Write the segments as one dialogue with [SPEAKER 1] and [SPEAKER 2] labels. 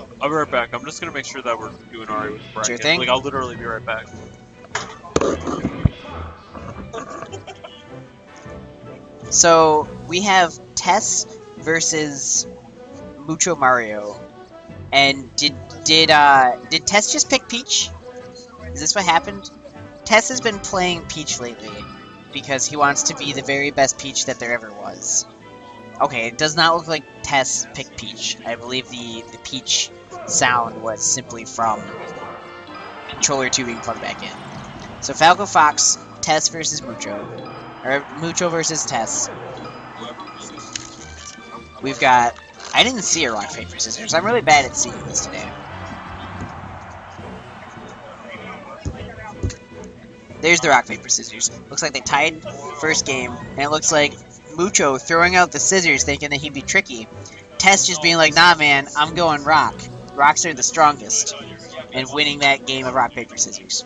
[SPEAKER 1] I'll be right back. I'm just gonna make sure that we're doing alright with the bracket.
[SPEAKER 2] Sure thing.
[SPEAKER 1] Like, I'll literally be right back.
[SPEAKER 2] So we have Tess versus Mucho Mario. And did Tess just pick Peach? Is this what happened? Tess has been playing Peach lately because he wants to be the very best Peach that there ever was. Okay, it does not look like Tess picked Peach. I believe the Peach sound was simply from controller 2 being plugged back in. So Falco Fox, Tess versus Mucho. Or Mucho versus Tess. We've got... I didn't see a rock, paper, scissors. I'm really bad at seeing this today. There's the rock, paper, scissors. Looks like they tied first game, and it looks like Mucho throwing out the scissors thinking that he'd be tricky. Tess just being like, nah man, I'm going rock. Rocks are the strongest. And winning that game of rock, paper, scissors.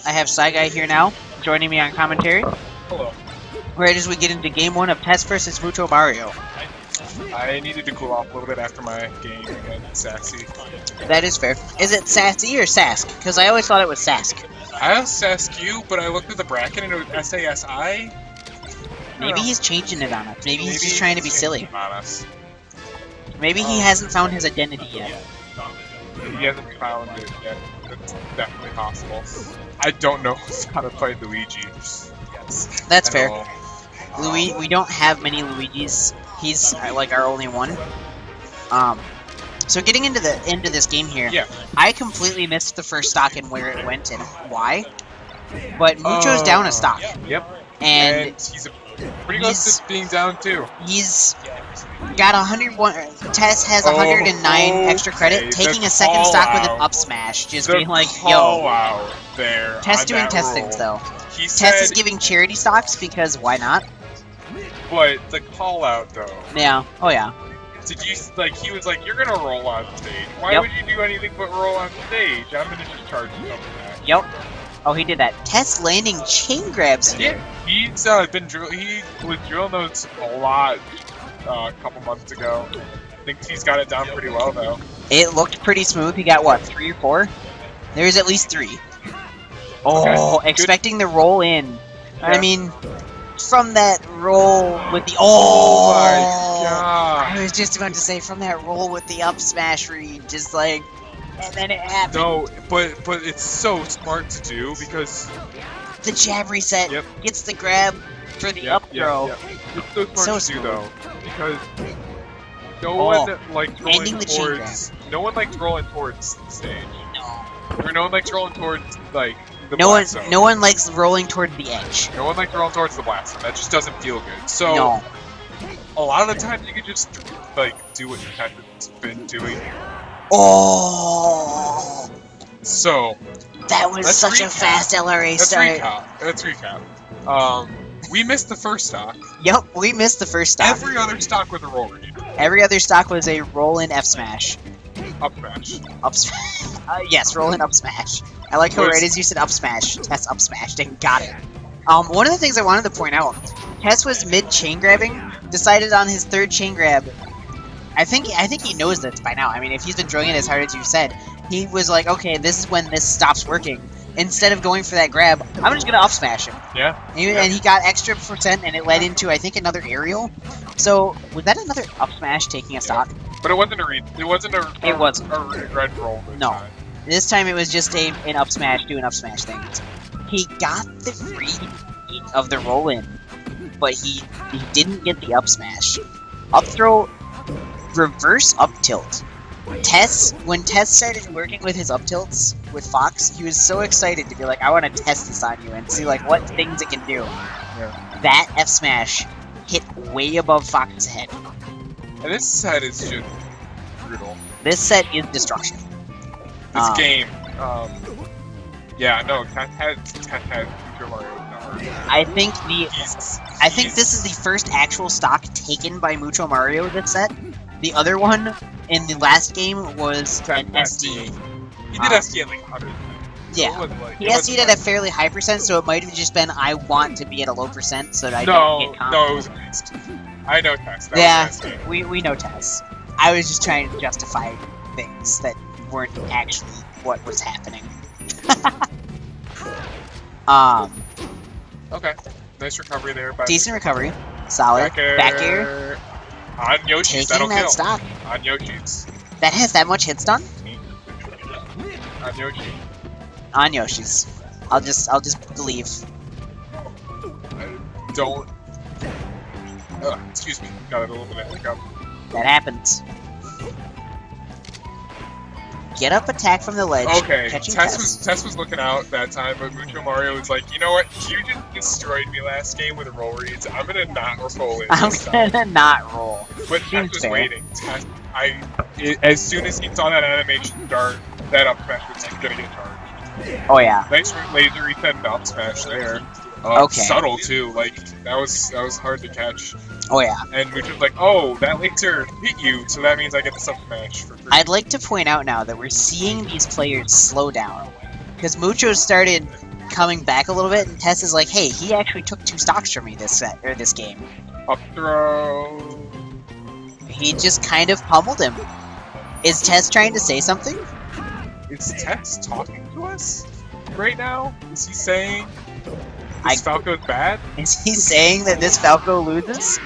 [SPEAKER 2] I have Sci Guy here now, joining me on commentary.
[SPEAKER 3] Hello.
[SPEAKER 2] Right as we get into game 1 of Tess versus Mucho Mario.
[SPEAKER 3] I needed to cool off a little bit after my game against Sassy.
[SPEAKER 2] That is fair. Is it Sassy or Sask? Because I always thought it was Sask.
[SPEAKER 3] I have Saskew, but I looked at the bracket and it was SASI.
[SPEAKER 2] Maybe he's changing it on us. Maybe he's just trying to be silly.
[SPEAKER 3] On us.
[SPEAKER 2] Maybe he hasn't found his identity yet.
[SPEAKER 3] He hasn't found it yet. It's definitely possible. I don't know how to play Luigi.
[SPEAKER 2] That's fair.
[SPEAKER 3] All.
[SPEAKER 2] We don't have many Luigis. He's like our only one. So getting into this game here,
[SPEAKER 3] Yeah.
[SPEAKER 2] I completely missed the first stock and where it went and why. But Mucho's down a stock.
[SPEAKER 3] Yep.
[SPEAKER 2] And
[SPEAKER 3] he's pretty close to being down too.
[SPEAKER 2] He's got 101. Tess has 109 extra credit, taking a second stock with an up smash, just being like, "Yo."
[SPEAKER 3] Out there.
[SPEAKER 2] Tess doing Tess things though.
[SPEAKER 3] He
[SPEAKER 2] Tess is giving charity stocks because why not?
[SPEAKER 3] But the call out though.
[SPEAKER 2] Yeah. Oh yeah.
[SPEAKER 3] Did you he was like, "You're gonna roll on stage. Why would you do anything but roll on stage? I'm gonna just charge you up for that."
[SPEAKER 2] Yep. Oh, he did that. Tess landing chain grabs here.
[SPEAKER 3] Yeah, he's been he was drilling those a lot a couple months ago. I think he's got it down pretty well though.
[SPEAKER 2] It looked pretty smooth. He got what, 3 or 4? There's at least 3. Oh,
[SPEAKER 3] okay.
[SPEAKER 2] Expecting the roll in.
[SPEAKER 3] Yeah.
[SPEAKER 2] I mean, from that roll with the
[SPEAKER 3] Oh my god!
[SPEAKER 2] I was just about to say from that roll with the up smash read, just like, and then it happened.
[SPEAKER 3] No, but it's so smart to do because
[SPEAKER 2] the jab reset gets the grab for the up throw.
[SPEAKER 3] It's so smart to do though because no one likes rolling towards. No one likes rolling towards the stage.
[SPEAKER 2] No.
[SPEAKER 3] Or no one likes rolling towards like the
[SPEAKER 2] no one.
[SPEAKER 3] blast zone.
[SPEAKER 2] No one likes rolling toward the edge.
[SPEAKER 3] No one likes rolling towards the blast zone. That just doesn't feel good. So a lot of the time you could just do what you had been doing.
[SPEAKER 2] Oh.
[SPEAKER 3] So
[SPEAKER 2] that was such a fast LRA start.
[SPEAKER 3] Let's recap. We missed the first stock.
[SPEAKER 2] Yep, we missed the first stock.
[SPEAKER 3] Every other stock was a roll read.
[SPEAKER 2] Every other stock was a roll in F smash.
[SPEAKER 3] Up smash.
[SPEAKER 2] Up smash. Yes, roll in up smash. I like how right as you said up smash. Tess up smashed and got it. One of the things I wanted to point out, Tess was mid chain grabbing, decided on his third chain grab. I think he knows this by now. I mean, if he's been drilling it as hard as you said, he was like, okay, this is when this stops working. Instead of going for that grab, I'm just gonna up smash him.
[SPEAKER 3] Yeah.
[SPEAKER 2] And he got extra percent, and it led into I think another aerial. So was that another up smash taking a stock?
[SPEAKER 3] But it wasn't a read. It wasn't a.
[SPEAKER 2] It wasn't
[SPEAKER 3] a red roll.
[SPEAKER 2] This time it was just an up smash, doing up smash things. He got the read of the roll in, but he didn't get the up smash. Up throw, reverse up tilt. When Tess started working with his up tilts with Fox, he was so excited to be like, I want to test this on you and see like what things it can do.
[SPEAKER 3] Yeah.
[SPEAKER 2] That F smash hit way above Fox's head.
[SPEAKER 3] And this set is just brutal.
[SPEAKER 2] This set is destruction.
[SPEAKER 3] This game, yeah, no, Tess has Mucho Mario number.
[SPEAKER 2] I think this is the first actual stock taken by Mucho Mario this set. The other one in the last game was an SD.
[SPEAKER 3] He did SC at like 100.
[SPEAKER 2] Yeah.
[SPEAKER 3] It wasn't like,
[SPEAKER 2] He
[SPEAKER 3] it wasn't
[SPEAKER 2] SC'd at
[SPEAKER 3] like-
[SPEAKER 2] a fairly high percent, so it might have just been, I want to be at a low percent so that I
[SPEAKER 3] No,
[SPEAKER 2] don't get
[SPEAKER 3] no, it
[SPEAKER 2] confident.
[SPEAKER 3] was a beast. I know Tess. That
[SPEAKER 2] Yeah,
[SPEAKER 3] was an SC.
[SPEAKER 2] we know Tess. I was just trying to justify things that weren't actually what was happening.
[SPEAKER 3] Okay. Nice recovery there. By
[SPEAKER 2] Decent recovery. Solid. Back air.
[SPEAKER 3] On Yoshi's, that'll
[SPEAKER 2] Taking that
[SPEAKER 3] kill.
[SPEAKER 2] stock.
[SPEAKER 3] On Yoshi's.
[SPEAKER 2] That has that much hit stun?
[SPEAKER 3] On Yoshi.
[SPEAKER 2] On Yoshi's. I'll just believe.
[SPEAKER 3] I don't... excuse me. Got a little bit of hiccup.
[SPEAKER 2] That happens. Get up attack from the ledge.
[SPEAKER 3] Okay,
[SPEAKER 2] Catching
[SPEAKER 3] Tess was looking out that time, but Mucho Mario was like, you know what? You just destroyed me last game with roll reads. I'm gonna not roll it
[SPEAKER 2] I'm
[SPEAKER 3] this time.
[SPEAKER 2] gonna not roll.
[SPEAKER 3] But Tess
[SPEAKER 2] Seems
[SPEAKER 3] was
[SPEAKER 2] fair.
[SPEAKER 3] waiting. As soon as he saw that animation start, that up smash was gonna get charged.
[SPEAKER 2] Oh yeah.
[SPEAKER 3] Nice laser reset and up smash there.
[SPEAKER 2] Okay.
[SPEAKER 3] Subtle too, like that was hard to catch.
[SPEAKER 2] Oh yeah.
[SPEAKER 3] And Mucho's like, oh, that laser hit you, so that means I get the sub smash for free.
[SPEAKER 2] I'd like to point out now that we're seeing these players slow down. Because Mucho started coming back a little bit, and Tess is like, hey, he actually took 2 stocks from me this game.
[SPEAKER 3] Up throw.
[SPEAKER 2] He just kind of pummeled him. Is Tess trying to say something?
[SPEAKER 3] Is Tess talking to us right now? Is he saying
[SPEAKER 2] I-
[SPEAKER 3] this Falco's bad?
[SPEAKER 2] Is he saying that this Falco loses?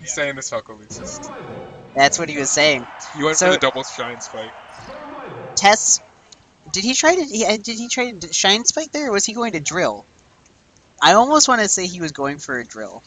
[SPEAKER 3] He's saying this Falco loses.
[SPEAKER 2] That's what he was saying.
[SPEAKER 3] You went
[SPEAKER 2] So-
[SPEAKER 3] for the double shine spike.
[SPEAKER 2] Tess, did he try to shine spike there, or was he going to drill? I almost want to say he was going for a drill.